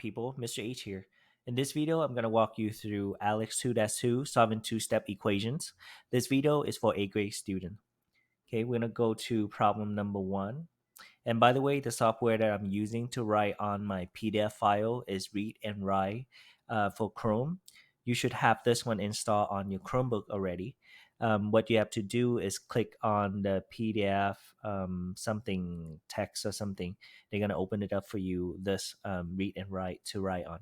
people, Mr. H here. In this video, I'm going to walk you through Aleks 2-2 solving two-step equations. This video is for 8th grade student. Okay, we're going to go to problem number 1. And by the way, the software that I'm using to write on my PDF file is Read and Write for Chrome. You should have this one installed on your Chromebook already. What you have to do is click on the PDF something text or something. They're going to open it up for you, this Read and Write to write on.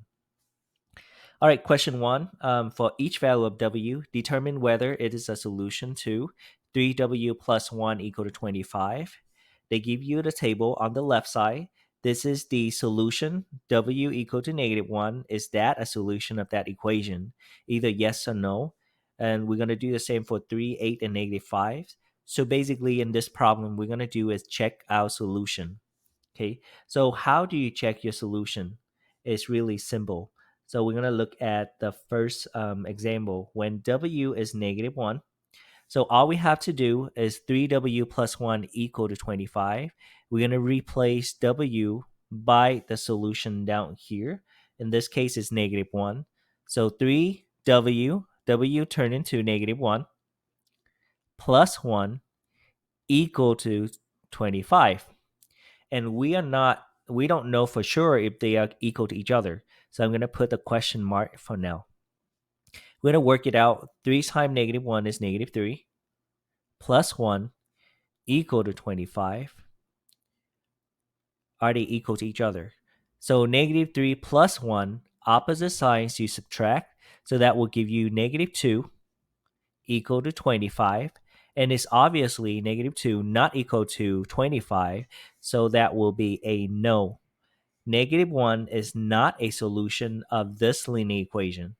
All right, question 1. For each value of w, determine whether it is a solution to 3w plus 1 equal to 25. They give you the table on the left side. This is the solution, w equal to -1. Is that a solution of that equation? Either yes or no. And we're going to do the same for 3, 8, and -5. So basically in this problem, we're going to do is check our solution. Okay, so how do you check your solution? It's really simple. So we're going to look at the first example when w is -1. So all we have to do is 3w plus 1 equal to 25. We're going to replace w by the solution down here. In this case, it's -1. So 3w, w turned into -1, plus 1 equal to 25. And we don't know for sure if they are equal to each other. So I'm going to put the question mark for now. We're going to work it out. 3 times -1 is -3, plus 1 equal to 25. Are they equal to each other? So -3 plus 1, opposite signs you subtract. So that will give you -2 equal to 25. And it's obviously -2 not equal to 25. So that will be a no. -1 is not a solution of this linear equation.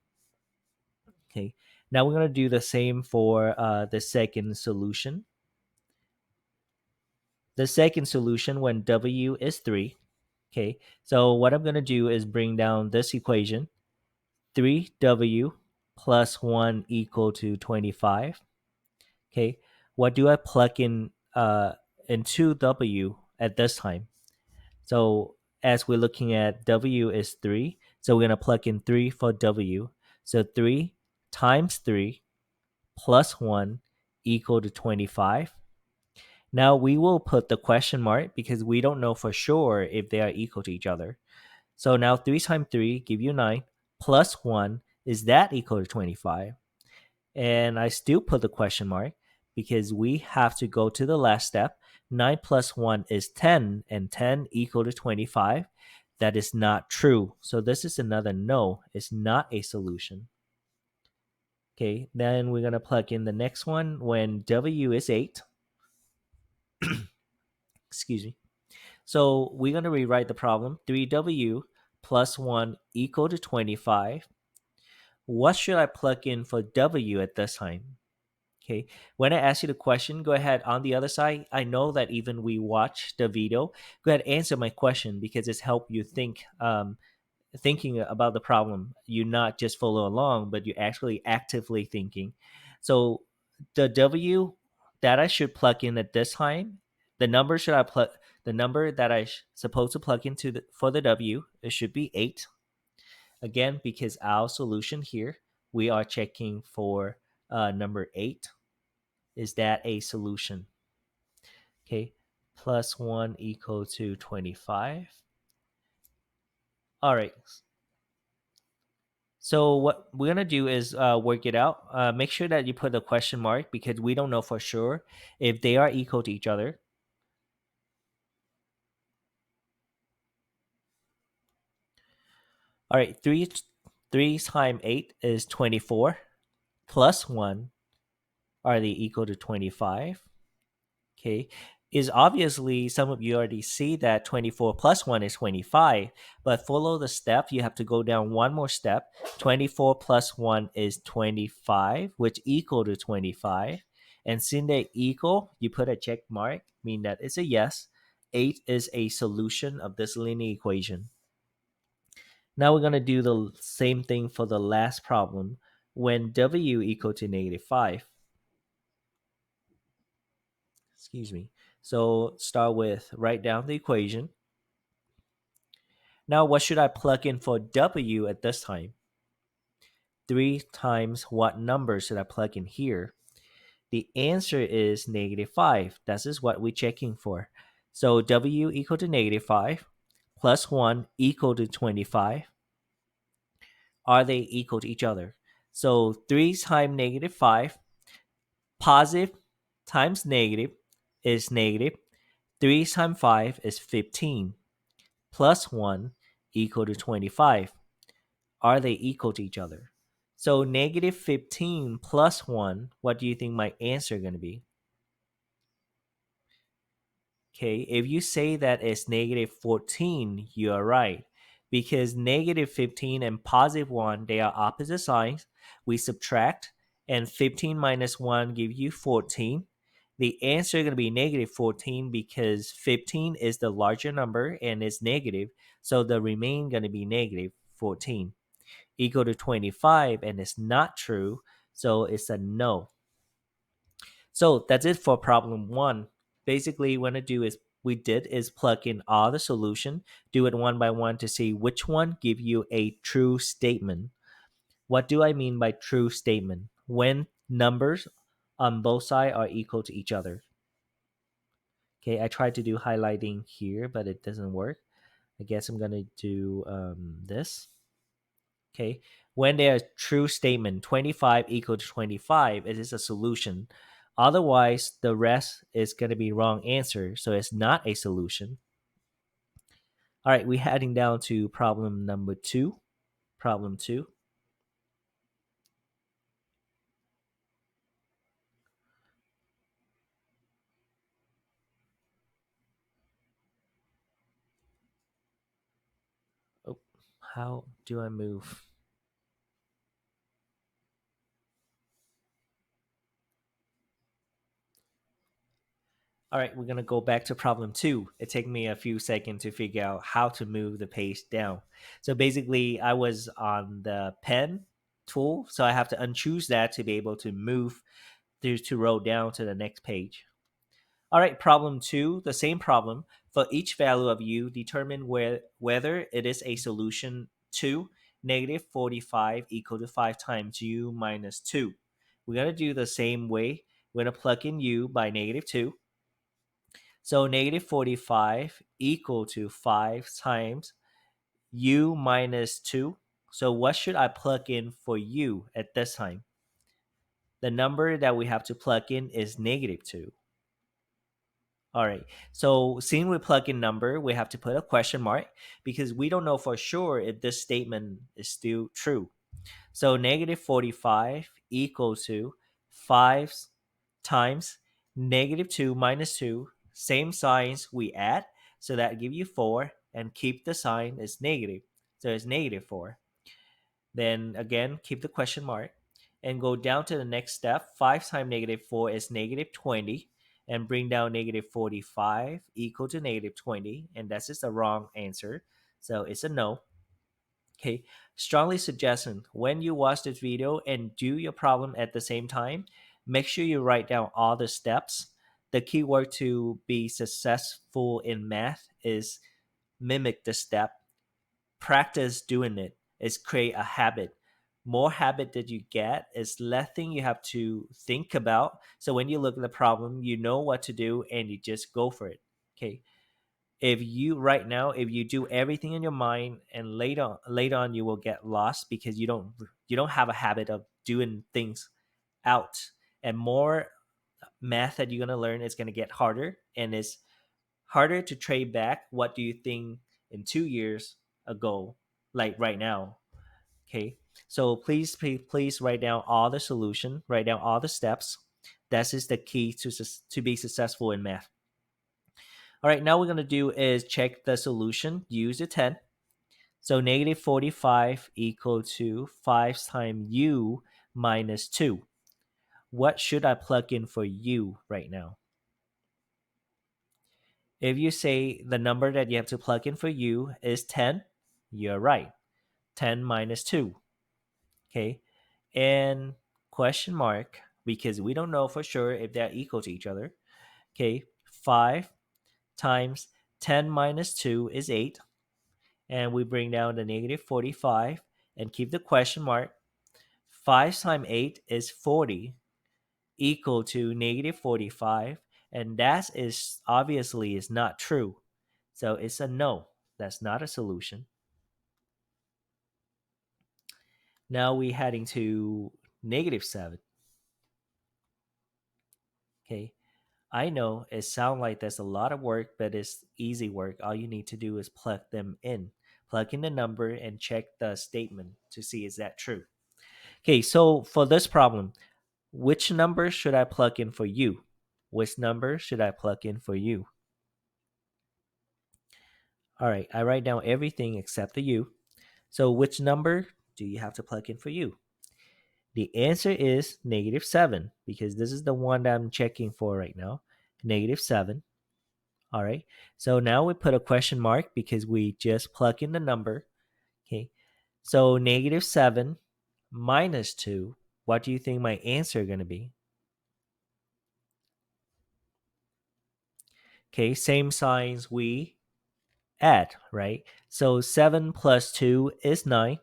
Okay, now we're going to do the same for the second solution. The second solution when w is 3. Okay, so what I'm going to do is bring down this equation. 3w plus 1 equal to 25. Okay, what do I plug into w at this time? So as we're looking at w is 3, so we're going to plug in 3 for w. So 3 times 3 plus 1 equal to 25. Now we will put the question mark because we don't know for sure if they are equal to each other. So now 3 times 3 give you 9, plus 1, is that equal to 25? And I still put the question mark because we have to go to the last step. 9 plus 1 is 10, and 10 equal to 25. That is not true. So this is another no. It's not a solution. Okay, then we're going to plug in the next one when w is 8. Excuse me. So we're going to rewrite the problem. 3w plus 1 equal to 25. What should I plug in for w at this time? Okay, when I ask you the question, go ahead on the other side. I know that even we watch the video, go ahead answer my question because it's helped you thinking about the problem. You not just follow along, but you're actually actively thinking. So the w that I should plug in at this time, the number that I supposed to plug into for the w, it should be 8. Again, because our solution here, we are checking for number 8. Is that a solution? Okay, plus 1 equal to 25. All right. So what we're going to do is work it out. Make sure that you put a question mark because we don't know for sure if they are equal to each other. All right, 3 times 8 is 24. Plus 1, are they equal to 25? Okay, is obviously some of you already see that 24 plus 1 is 25, but follow the step. You have to go down one more step. 24 plus 1 is 25, which equal to 25. And since they equal, you put a check mark, mean that it's a yes. 8 is a solution of this linear equation. Now we're going to do the same thing for the last problem when w equal to -5. Excuse me. So start with write down the equation. Now, what should I plug in for w at this time? 3 times what number should I plug in here? The answer is -5. That is what we're checking for. So w equal to -5 plus 1 equal to 25. Are they equal to each other? So 3 times -5, positive times negative is negative. 3 times 5 is 15. Plus 1 equal to 25. Are they equal to each other? So -15 plus 1, what do you think my answer is going to be? Okay, if you say that it's -14, you are right. Because -15 and +1, they are opposite signs. We subtract, and 15 minus 1 give you 14. The answer is going to be -14 because 15 is the larger number and it's negative. So the remaining going to be -14 equal to 25, and it's not true. So it's a no. So that's it for problem one. Basically, what we did is plug in all the solution, do it one by one to see which one give you a true statement. What do I mean by true statement? When numbers on both sides are equal to each other. Okay, I tried to do highlighting here, but it doesn't work. I guess I'm gonna do this. Okay, when there's true statement 25 equal to 25, it is a solution. Otherwise, the rest is going to be wrong answer, so it's not a solution. All right, we're heading down to problem number 2. Problem 2. Oh, how do I move? All right, we're going to go back to problem 2. It took me a few seconds to figure out how to move the page down. So basically, I was on the pen tool, so I have to unchoose that to be able to move to roll down to the next page. All right, problem 2, the same problem. For each value of u, determine whether it is a solution to -45 equal to 5 times u minus 2. We're going to do the same way. We're going to plug in u by -2. So -45 equal to 5 times u minus 2. So what should I plug in for u at this time? The number that we have to plug in is -2. All right. So seeing we plug in number, we have to put a question mark because we don't know for sure if this statement is still true. So -45 equal to 5 times -2 minus 2. Same signs we add. So that give you 4 and keep the sign as negative. So it's -4. Then again, keep the question mark and go down to the next step. 5 times -4 is -20 and bring down -45 equal to -20. And that's just a wrong answer. So it's a no. Okay, strongly suggestion when you watch this video and do your problem at the same time, make sure you write down all the steps. The key word to be successful in math is mimic the step. Practice doing it is create a habit. More habit that you get is less thing you have to think about. So when you look at the problem, you know what to do and you just go for it. Okay. If you do everything in your mind and later on you will get lost because you don't have a habit of doing things out. And more math that you're gonna learn is gonna get harder and it's harder to trade back what do you think in 2 years ago, like right now. Okay, so please write down all the solution, write down all the steps. That is the key to be successful in math. All right, now we're going to do is check the solution, use a 10. So -45 equal to 5 times u minus 2. What should I plug in for u right now? If you say the number that you have to plug in for u is 10, you're right. 10 minus 2. Okay. And question mark, because we don't know for sure if they're equal to each other. Okay. 5 times 10 minus 2 is 8. and we bring down the negative 45 and keep the question mark. 5 times 8 is 40, equal to negative 45, and that is obviously is not true. So it's a no. That's not a solution. Now we're heading to negative 7. Okay. I know it sounds like there's a lot of work, but it's easy work. All you need to do is plug them in. Plug in the number and check the statement to see is that true. Okay, so for this problem, which number should I plug in for you? Which number should I plug in for you? All right, I write down everything except the u. So which number do you have to plug in for you? The answer is negative 7 because this is the one that I'm checking for right now. Negative 7. All right. So now we put a question mark because we just plug in the number. Okay. So negative 7 minus 2. What do you think my answer is going to be? Okay. Same signs we add, right? So 7 plus 2 is 9.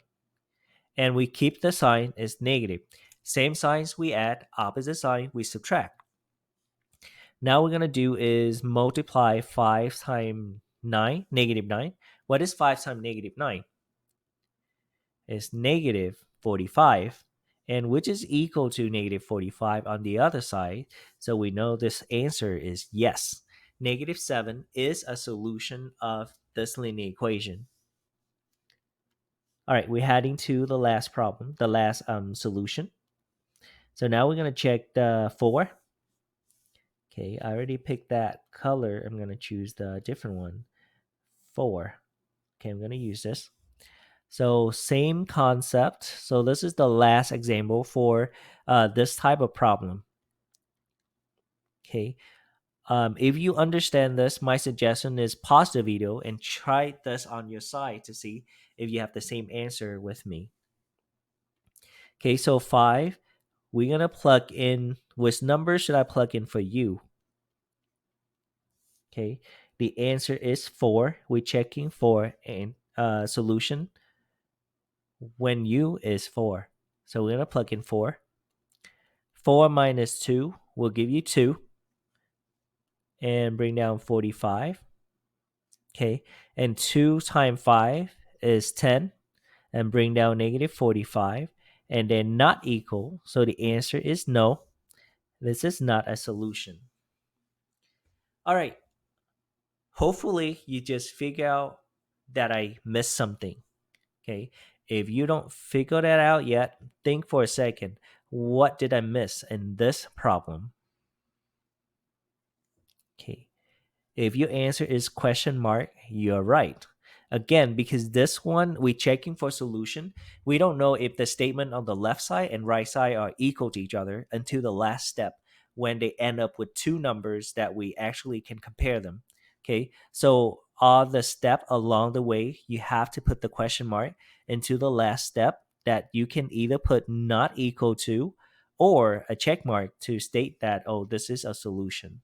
And we keep the sign as negative. Same signs we add, opposite sign we subtract. Now we're going to do is multiply 5 times 9, negative 9. What is 5 times negative 9? It's negative 45, and which is equal to negative 45 on the other side. So we know this answer is yes. Negative 7 is a solution of this linear equation. All right, we're heading to the last problem, the last solution. So now we're going to check the 4. Okay, I already picked that color. I'm going to choose the different one. 4. Okay, I'm going to use this. So same concept. So this is the last example for this type of problem. Okay. If you understand this, my suggestion is pause the video and try this on your side to see if you have the same answer with me. Okay, so 5. We're going to plug in, which number should I plug in for you? Okay, the answer is 4. We're checking for a solution when u is 4. So we're going to plug in 4. 4 minus 2 will give you 2. And bring down 45. Okay, and 2 times 5 is 10. And bring down negative 45. And then not equal. So the answer is no. This is not a solution. All right. Hopefully you just figure out that I missed something. Okay. If you don't figure that out yet, think for a second. What did I miss in this problem? Okay. If your answer is question mark, you're right. Again, because this one, we're checking for solution. We don't know if the statement on the left side and right side are equal to each other until the last step when they end up with two numbers that we actually can compare them. Okay, so all the step along the way, you have to put the question mark into the last step that you can either put not equal to or a check mark to state that, oh, this is a solution.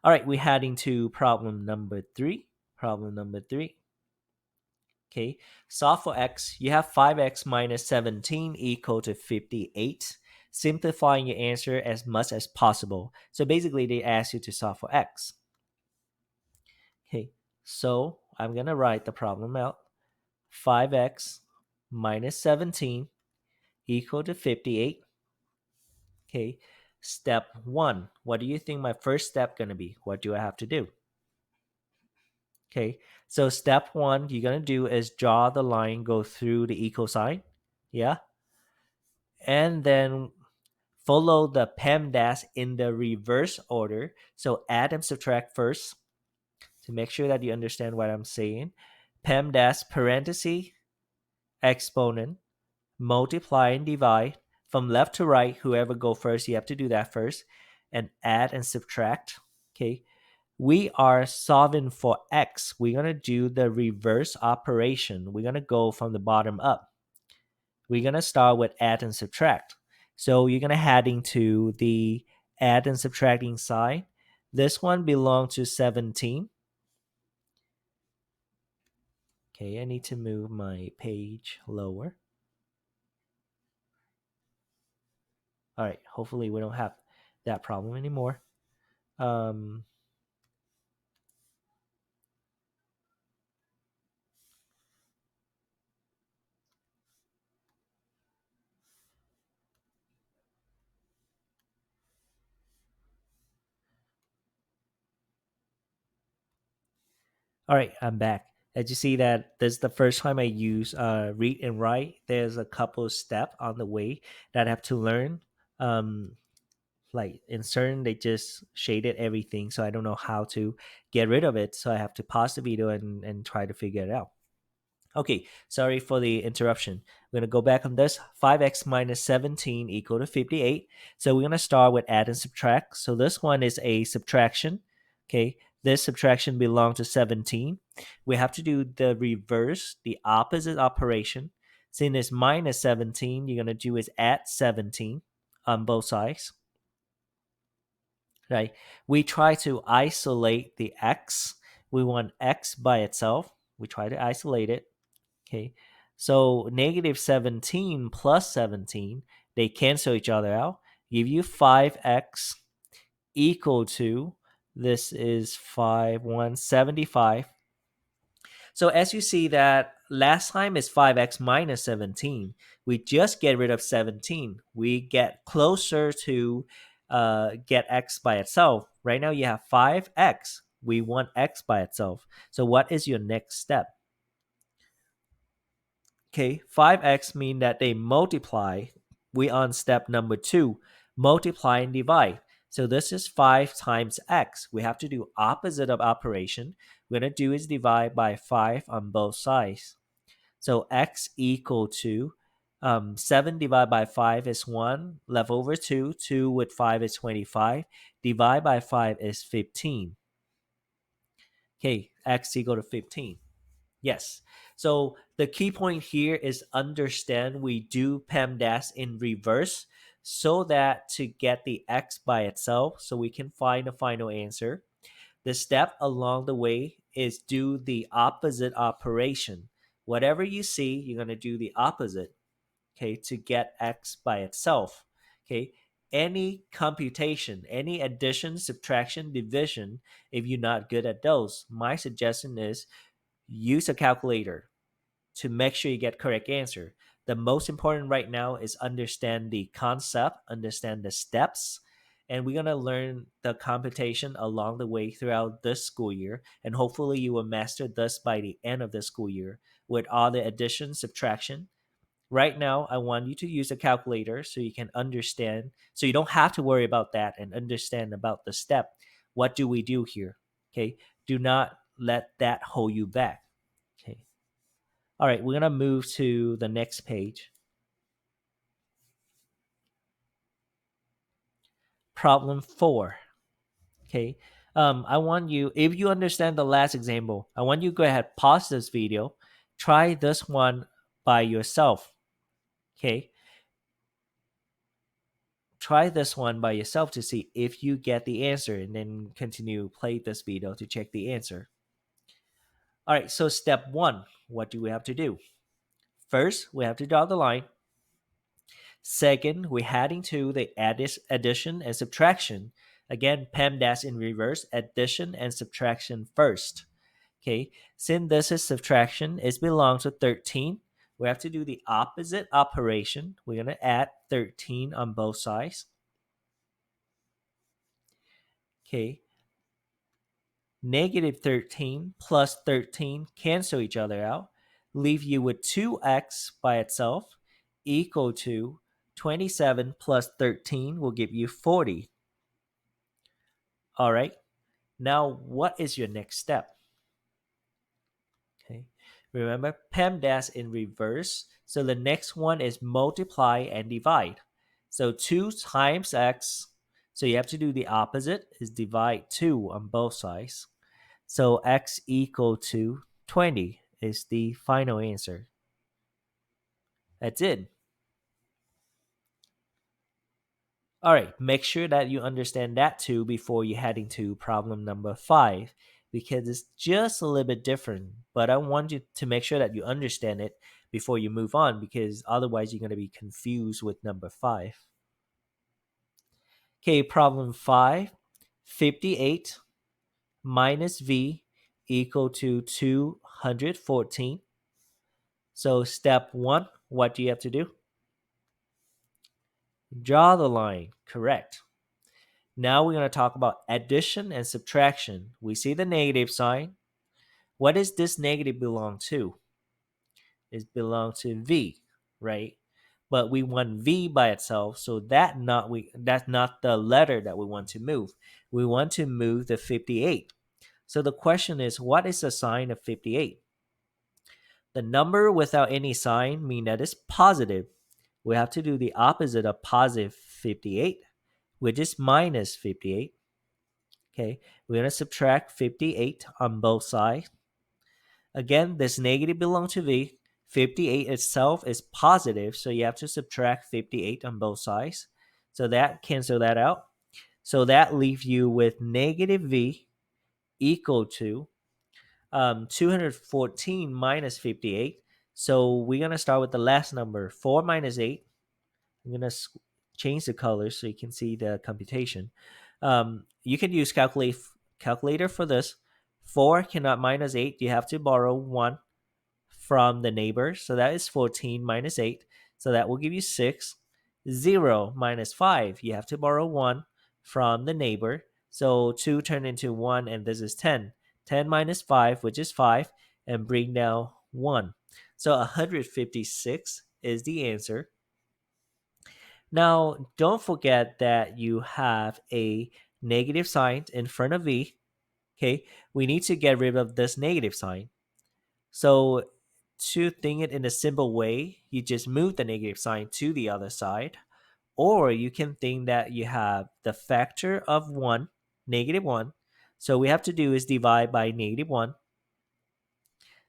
All right, we're heading to problem number 3. Problem number 3. Okay, solve for x. You have 5x minus 17 equal to 58. Simplifying your answer as much as possible. So basically, they ask you to solve for x. Okay, so I'm going to write the problem out. 5x minus 17 equal to 58. Okay, step 1. What do you think my first step going to be? What do I have to do? Okay, so step 1 you're going to do is draw the line, go through the equal sign. Yeah. And then follow the PEMDAS in the reverse order. So add and subtract first to make sure that you understand what I'm saying. PEMDAS parenthesis, exponent, multiply and divide. From left to right, whoever go first, you have to do that first. And add and subtract. Okay. We are solving for x. We're going to do the reverse operation. We're going to go from the bottom up. We're going to start with add and subtract. So you're going to head into the add and subtracting side. This one belongs to 17. Okay, I need to move my page lower. All right, hopefully we don't have that problem anymore. Um, all right, I'm back. As you see that this is the first time I use read and write. There's a couple of steps on the way that I have to learn. Um, like in certain, they just shaded everything, so I don't know how to get rid of it. So I have to pause the video and try to figure it out. Okay, sorry for the interruption. We're going to go back on this. 5x minus 17 equal to 58. So we're going to start with add and subtract. So this one is a subtraction. Okay, this subtraction belongs to 17. We have to do the reverse, the opposite operation. Since it's minus 17, you're going to do is add 17 on both sides. Right? We try to isolate the x. We want x by itself. We try to isolate it. Okay, so negative 17 plus 17, they cancel each other out, give you 5x equal to, this is 5, 175. So as you see that last time is 5x minus 17. We just get rid of 17. We get closer to get x by itself. Right now you have 5x. We want x by itself. So what is your next step? Okay, 5x mean that they multiply. We on step number 2, multiply and divide. So this is 5 times x. We have to do opposite of operation. We're going to do is divide by 5 on both sides. So x equal to 7 divided by 5 is 1. Left over 2. 2 with 5 is 25. Divide by 5 is 15. Okay, x equal to 15. Yes. So the key point here is understand we do PEMDAS in reverse so that to get the x by itself so we can find a final answer. The step along the way is do the opposite operation. Whatever you see, you're going to do the opposite, okay, to get x by itself. Okay. Any computation, any addition, subtraction, division, if you're not good at those, my suggestion is use a calculator to make sure you get correct answer. The most important right now is understand the concept, understand the steps, and we're going to learn the computation along the way throughout this school year, and hopefully you will master this by the end of the school year with all the addition, subtraction. Right now, I want you to use a calculator so you can understand, so you don't have to worry about that and understand about the step. What do we do here? Okay. Do not let that hold you back. Okay. All right, we're going to move to the next page. Problem 4. Okay. I want you, if you understand the last example, I want you to go ahead, pause this video, try this one by yourself. Okay. Try this one by yourself to see if you get the answer and then continue play this video to check the answer. All right, so step 1, what do we have to do? First, we have to draw the line. Second, we're heading to the addition and subtraction. Again, PEMDAS in reverse, addition and subtraction first. Okay, since this is subtraction, it belongs to 13. We have to do the opposite operation. We're going to add 13 on both sides. Okay, negative 13 plus 13 cancel each other out, leave you with 2x by itself equal to 27 plus 13 will give you 40. All right. Now, what is your next step? Okay. Remember, PEMDAS in reverse. So the next one is multiply and divide. So 2 times x. So you have to do the opposite, is divide 2 on both sides. So x equal to 20 is the final answer. That's it. All right, make sure that you understand that too before you head into problem number 5. because it's just a little bit different. But I want you to make sure that you understand it before you move on, because otherwise you're going to be confused with number 5. Okay, problem 5. 58 minus v equal to 214. So step 1, what do you have to do? Draw the line. Correct. Now we're going to talk about addition and subtraction. We see the negative sign. What does this negative belong to? It belongs to v, right? But we want v by itself, so that's not the letter that we want to move. We want to move the 58. So the question is, what is the sign of 58? The number without any sign means that it's positive. We have to do the opposite of positive 58, which is minus 58. Okay, we're going to subtract 58 on both sides. Again, this negative belongs to v. 58 itself is positive, so you have to subtract 58 on both sides. So that cancel that out. So that leaves you with negative v equal to 214 minus 58. So we're going to start with the last number, 4 minus 8. I'm going to change the colors so you can see the computation. You can use calculator for this. 4 cannot minus 8. You have to borrow 1 from the neighbor. So that is 14 minus 8. So that will give you 6. 0 minus 5. You have to borrow 1 from the neighbor. So 2 turn into 1, and this is 10. 10 minus 5, which is 5, and bring down 1. So 156 is the answer. Now, don't forget that you have a negative sign in front of v. Okay, we need to get rid of this negative sign. So to think it in a simple way, you just move the negative sign to the other side. Or you can think that you have the factor of 1, negative 1. So we have to do is divide by negative 1.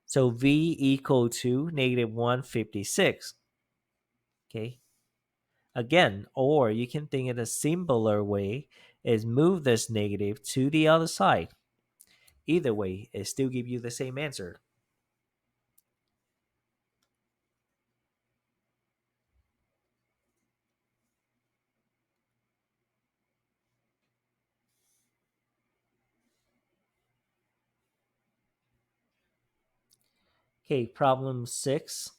So v equal to negative 156. Okay. Again, or you can think in a simpler way is move this negative to the other side. Either way, it still give you the same answer. Okay, problem 6.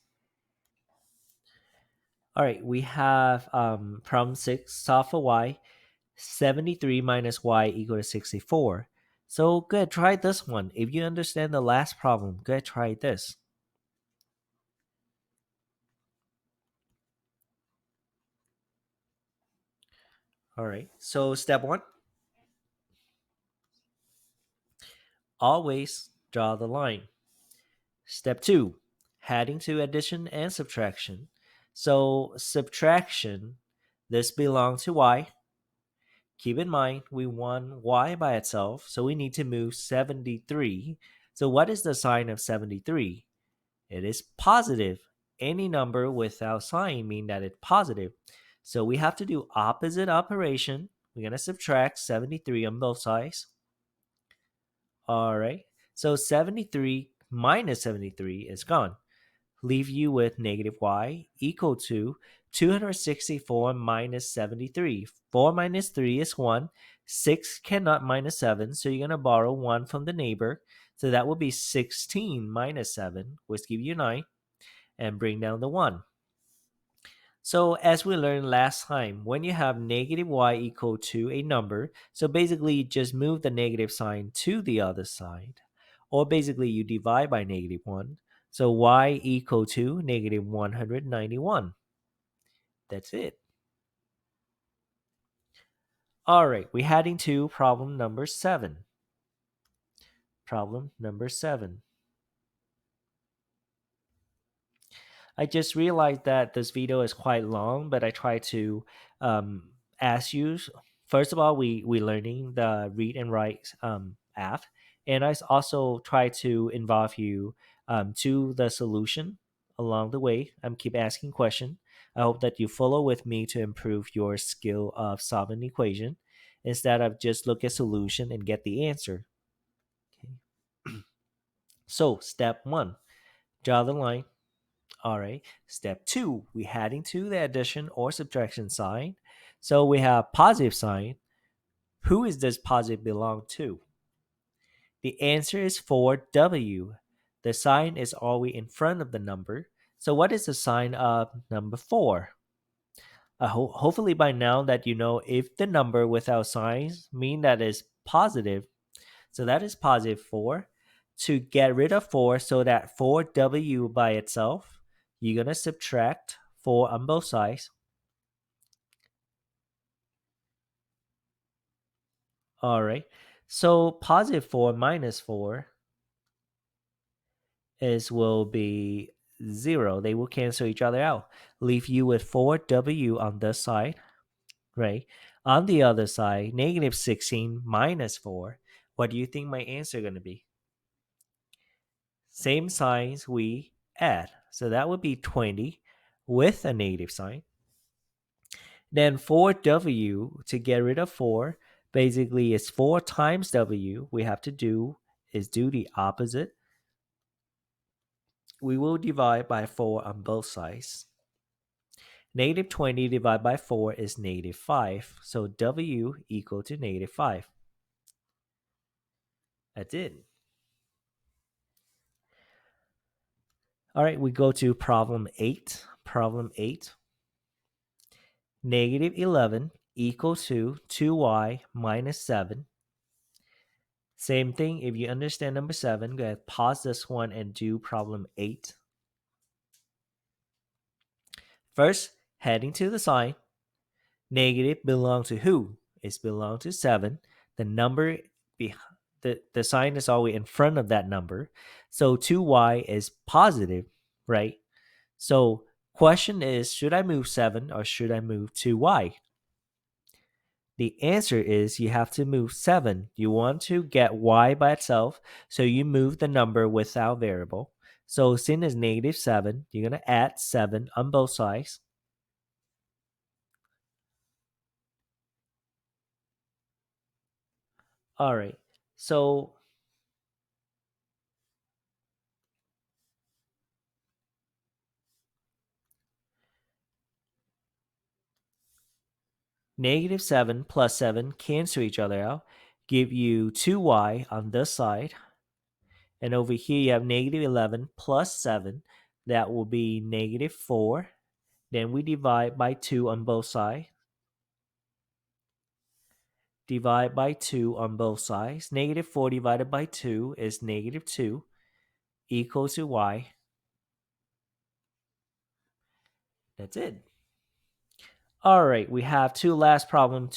All right, we have problem 6, solve for y. 73 minus y equal to 64. So go ahead, try this one. If you understand the last problem, go ahead, try this. All right, so step 1, always draw the line. Step 2, heading to addition and subtraction. So subtraction, this belongs to y. Keep in mind, we want y by itself, so we need to move 73. So what is the sign of 73? It is positive. Any number without sign mean that it's positive. So we have to do opposite operation. We're going to subtract 73 on both sides. All right. So 73 minus 73 is gone. Leave you with negative y equal to 264 minus 73. 4 minus 3 is 1. 6 cannot minus 7, so you're going to borrow 1 from the neighbor. So that will be 16 minus 7, which give you 9, and bring down the 1. So as we learned last time, when you have negative y equal to a number, so basically you just move the negative sign to the other side, or basically you divide by negative 1. So y equal to negative 191. That's it. All right, we're heading to problem number 7. Problem number 7. I just realized that this video is quite long, but I try to ask you. First of all, we learning the read and write app, and I also try to involve you to the solution along the way. I'm keep asking question. I hope that you follow with me to improve your skill of solving equation instead of just look at solution and get the answer. Okay. So step 1, draw the line. All right. Step 2, we're heading to the addition or subtraction sign. So we have positive sign. Who is this positive belong to? The answer is 4W. The sign is always in front of the number. So what is the sign of number 4? Hopefully by now that you know if the number without signs mean that is positive. So that is positive 4. To get rid of 4 so that 4W by itself, you're going to subtract 4 on both sides. All right. So positive 4 minus 4 is will be 0. They will cancel each other out. Leave you with 4W on this side, right? On the other side, negative 16 minus 4. What do you think my answer going to be? Same signs we add. So that would be 20 with a negative sign. Then 4W, to get rid of 4, basically it's 4 times W. We have to do is do the opposite. We will divide by 4 on both sides. Negative 20 divided by 4 is negative 5. So W equal to negative 5. That's it. All right, we go to problem 8. Problem 8. Negative 11 equal to 2y minus 7. Same thing, if you understand number 7, go ahead, pause this one and do problem 8. First, heading to the sign. Negative belong to who? It's belong to 7. The number, the sign is always in front of that number. So 2y is positive, right? So question is, should I move 7 or should I move 2y? The answer is you have to move 7. You want to get y by itself, so you move the number without variable. So sin is negative 7. You're going to add 7 on both sides. All right. So negative 7 plus 7 cancel each other out, give you 2y on this side. And over here you have negative 11 plus 7. That will be negative 4. Then we divide by 2 on both sides. Divide by 2 on both sides. Negative 4 divided by 2 is negative 2 equals to y. That's it. All right, we have two last problem.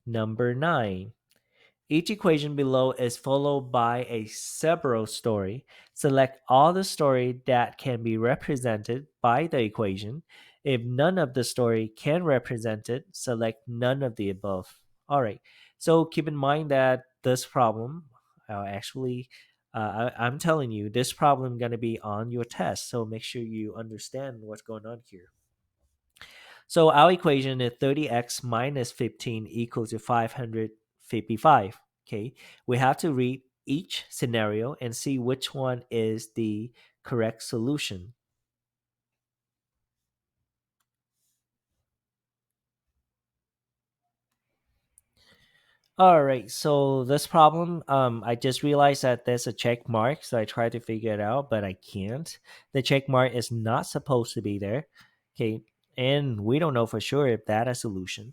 Number 9. Each equation below is followed by a several story. Select all the story that can be represented by the equation. If none of the story can represent it, select none of the above. All right. So keep in mind that this problem, I'm telling you, this problem going to be on your test. So make sure you understand what's going on here. So our equation is 30x minus 15 equals to 555. Okay, we have to read each scenario and see which one is the correct solution. All right, so this problem, I just realized that there's a check mark, so I tried to figure it out, but I can't. The check mark is not supposed to be there. Okay, and we don't know for sure if that is a solution.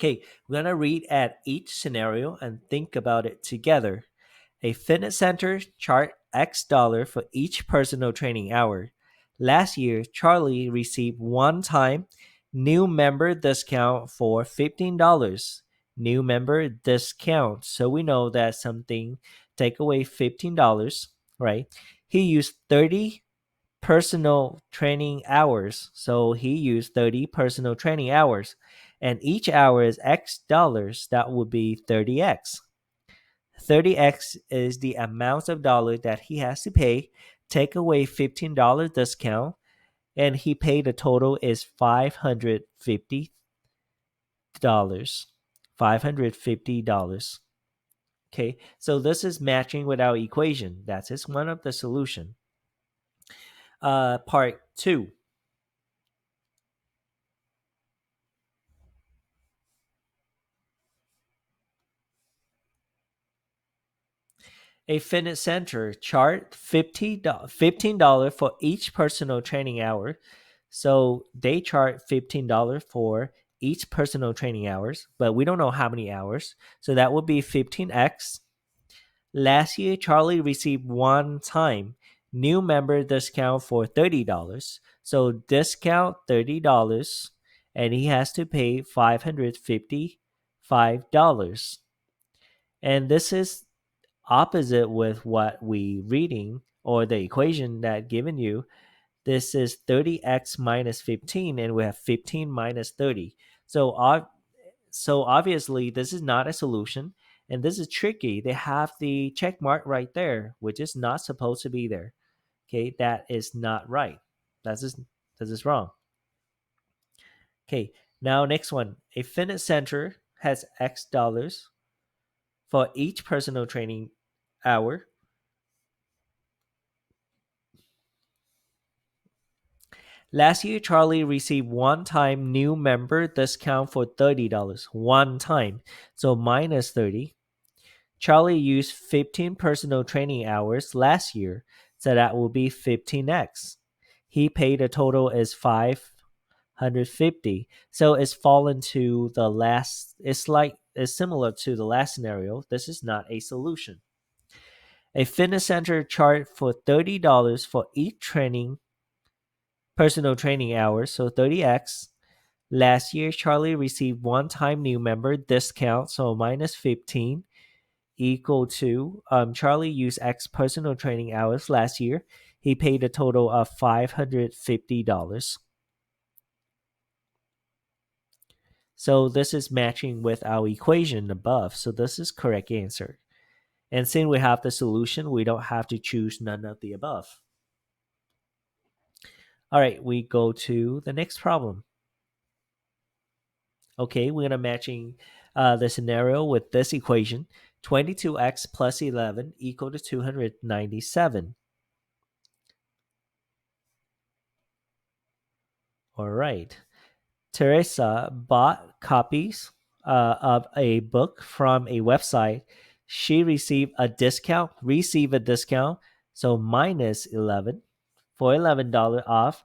Okay, we're gonna read at each scenario and think about it together. A fitness center charged X dollar for each personal training hour. Last year, Charlie received one time new member discount for $15. New member discount. So we know that something take away $15, right? He used 30 personal training hours. So he used 30 personal training hours. And each hour is X dollars. That would be 30X. 30x is the amount of dollars that he has to pay, take away $15 discount, and he paid a total is $550. $550. Okay, so this is matching with our equation. That is one of the solution. Part 2. A fitness center charged $15 for each personal training hour. So they charge $15 for each personal training hours, but we don't know how many hours. So that would be 15x. Last year, Charlie received one time new member discount for $30. So discount $30 and he has to pay $555. And this is opposite with what we reading or the equation that given you. This is 30x minus 15 and we have 15 minus 30. So obviously this is not a solution and this is tricky. They have the check mark right there, which is not supposed to be there. Okay, that is not right. That is wrong. Okay, now next one. A fitness center has X dollars for each personal training hour. Last year, Charlie received one-time new member discount for $30. One time. So minus 30. Charlie used 15 personal training hours last year, so that will be 15x. He paid a total is 550. So it's fallen to the last, it's similar to the last scenario. This is not a solution. A fitness center charged for $30 for each personal training hours, so 30x. Last year, Charlie received one-time new member discount, so minus 15 equal to Charlie used X personal training hours last year. He paid a total of $550. So this is matching with our equation above. So this is correct answer. And since we have the solution, we don't have to choose none of the above. All right, we go to the next problem. Okay, we're gonna matching the scenario with this equation. 22x plus 11 equal to 297. All right. Teresa bought copies of a book from a website. She received a discount, so minus 11 for $11 off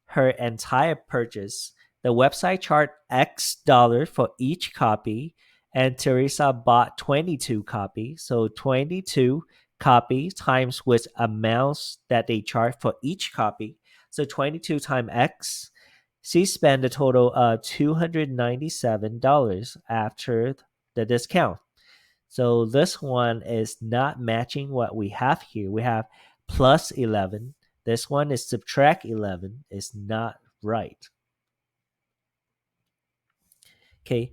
her entire purchase. The website charged X dollar for each copy, and Teresa bought 22 copies. So 22 copies times which amounts that they charge for each copy. So 22 times X. She spent a total of $297 after the discount. So this one is not matching what we have here. We have plus 11. This one is subtract 11. It's not right. Okay.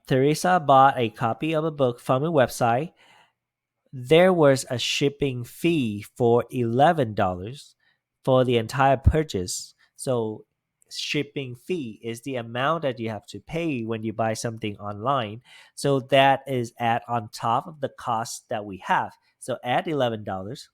Teresa bought a copy of a book from a website. There was a shipping fee for $11 for the entire purchase. So shipping fee is the amount that you have to pay when you buy something online. So that is add on top of the cost that we have. So add $11.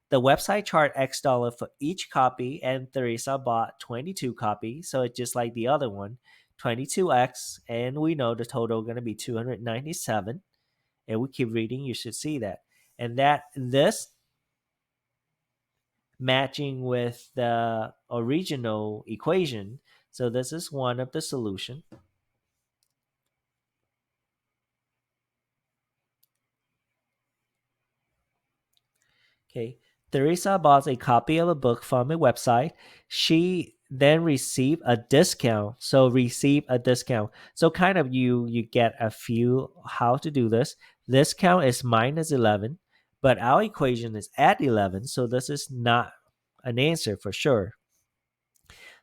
The website charged X dollar for each copy, and Teresa bought 22 copies. So it's just like the other one, 22x, and we know the total going to be 297. And we keep reading, you should see that. And that this matching with the original equation. So this is one of the solution. Okay. Teresa bought a copy of a book from a website. She then received a discount. So receive a discount. So kind of you get a few how to do this. Discount is minus 11, but our equation is at 11. So this is not an answer for sure.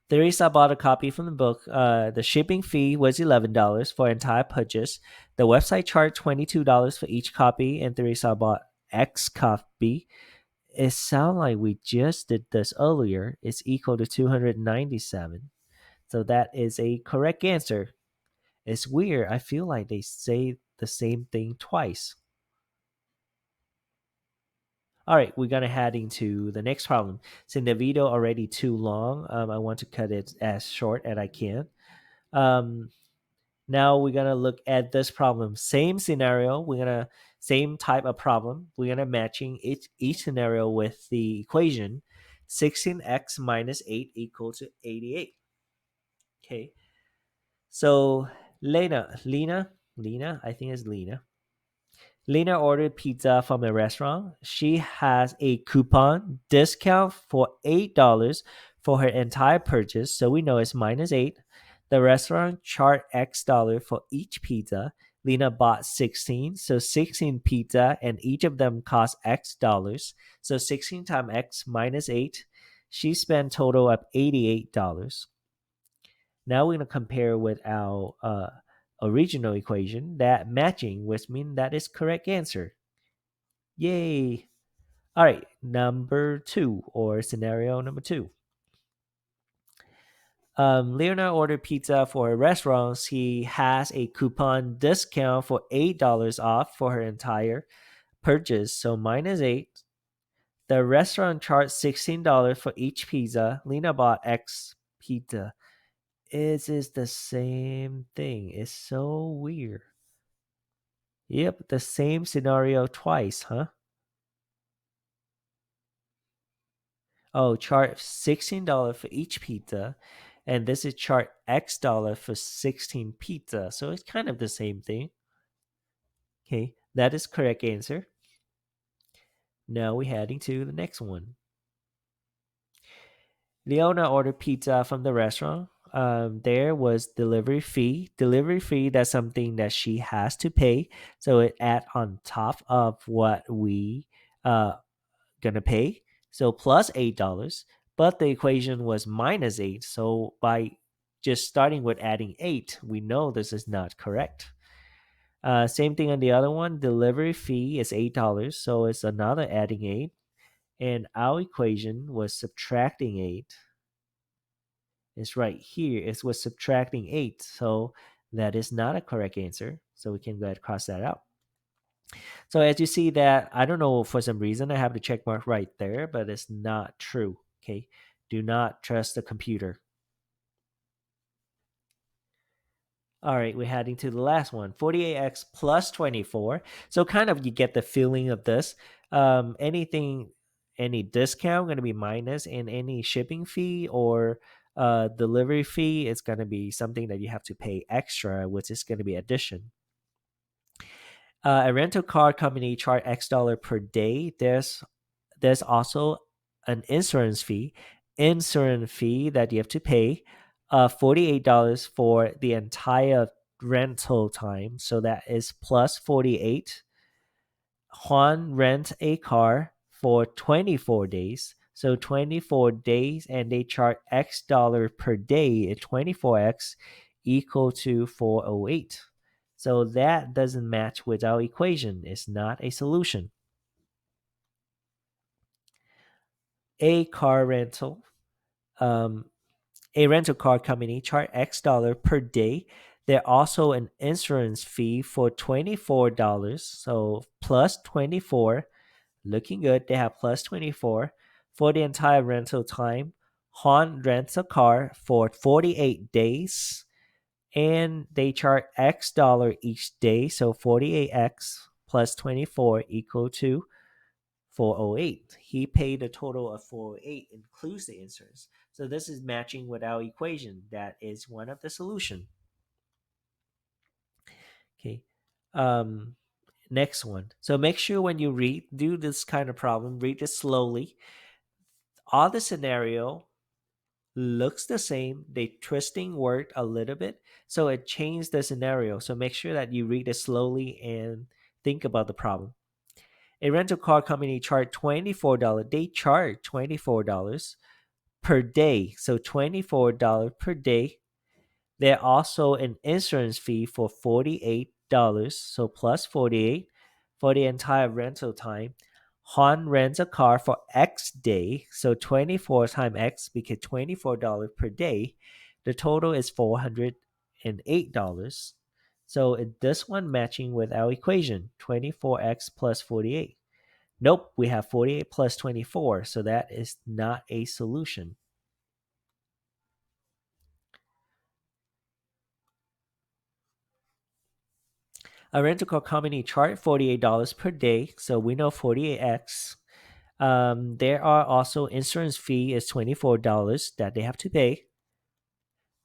Teresa bought a copy from the book. The shipping fee was $11 for entire purchase. The website charged $22 for each copy, and Teresa bought X copy. It sounds like we just did this earlier. It's equal to 297. So that is a correct answer. It's weird. I feel like they say the same thing twice. All right, we're gonna head into the next problem. Since the video already too long, I want to cut it as short as I can. Um, Now we're gonna look at this problem. Same scenario. Same type of problem. We're gonna matching each scenario with the equation 16x minus 8 equal to 88. Okay. So Lena, I think it's Lena. Lena ordered pizza from a restaurant. She has a coupon discount for $8 for her entire purchase. So we know it's minus 8. The restaurant charged X dollar for each pizza. Lena bought 16. So 16 pizza and each of them cost X dollars. So 16 times X minus 8. She spent total of $88. Now we're going to compare with our original equation that matching, which means that is correct answer. Yay. All right, number 2 or scenario number 2. Leonard ordered pizza for a restaurant. She has a coupon discount for $8 off for her entire purchase. So minus 8. The restaurant charged $16 for each pizza. Lena bought X pizza. It is the same thing. It's so weird. Yep, the same scenario twice, huh? Oh, chart $16 for each pizza, and this is chart X dollar for 16 pizza. So it's kind of the same thing. Okay, that is correct answer. Now we're heading to the next one. Leona ordered pizza from the restaurant. There was delivery fee. Delivery fee, that's something that she has to pay. So it add on top of what we gonna pay. So plus $8. But the equation was minus 8. So by just starting with adding 8, we know this is not correct. Same thing on the other one. Delivery fee is $8. So it's another adding 8. And our equation was subtracting 8. It's right here. It was subtracting 8. So that is not a correct answer. So we can go ahead and cross that out. So as you see that, I don't know, for some reason I have the check mark right there, but it's not true. Okay. Do not trust the computer. All right, we're heading to the last one. 48x plus 24. So kind of you get the feeling of this. Any discount going to be minus, and any shipping fee or delivery fee is going to be something that you have to pay extra, which is going to be addition. A rental car company charge X dollar per day. There's also an insurance fee. Insurance fee that you have to pay. $48 for the entire rental time. So that is plus 48. Juan rent a car for 24 days. So 24 days, and they charge X dollar per day at 24x equal to 408. So that doesn't match with our equation. It's not a solution. A car rental, a rental car company charge X dollar per day. There also an insurance fee for $24. So plus 24, looking good. They have plus 24 for the entire rental time. Han rents a car for 48 days, and they charge X dollar each day. So 48x plus 24 equal to 408. He paid a total of 408, includes the insurance. So this is matching with our equation. That is one of the solution. Okay. Next one. So make sure when you do this kind of problem, read it slowly. All the scenario looks the same. They twisting word a little bit, so it changed the scenario. So make sure that you read it slowly and think about the problem. A rental car company charged $24. They charge $24 per day. So $24 per day. There also an insurance fee for $48. So plus 48 for the entire rental time. Han rents a car for X day. So 24 times X because $24 per day. The total is $408. So this one matching with our equation, 24x plus 48. Nope, we have 48 plus 24, so that is not a solution. A rental car company charge $48 per day, so we know 48x. There are also insurance fee is $24 that they have to pay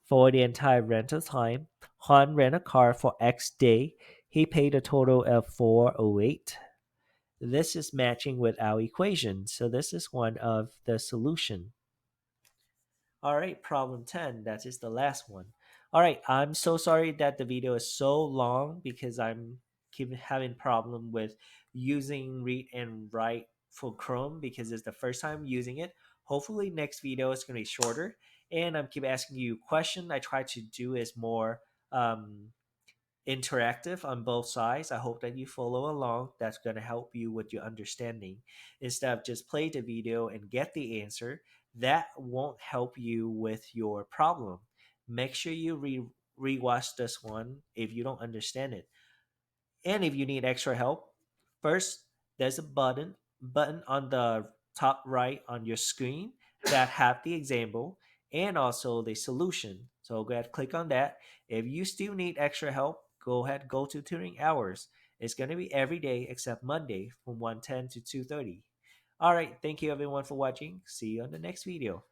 for the entire rental time. Han rent a car for X day. He paid a total of 408. This is matching with our equation, so this is one of the solution. All right, problem 10. That is the last one. All right, I'm so sorry that the video is so long because I'm keep having problem with using read and write for Chrome because it's the first time using it. Hopefully next video is going to be shorter and I'm keep asking you question. I try to do is more interactive on both sides. I hope that you follow along. That's going to help you with your understanding. Instead of just play the video and get the answer, that won't help you with your problem. Make sure you rewatch this one if you don't understand it. And if you need extra help, first there's a button on the top right on your screen that have the example and also the solution. So go ahead, click on that. If you still need extra help, go ahead, go to tutoring hours. It's going to be every day except Monday from 1:10 to 2:30. All right, thank you everyone for watching. See you on the next video.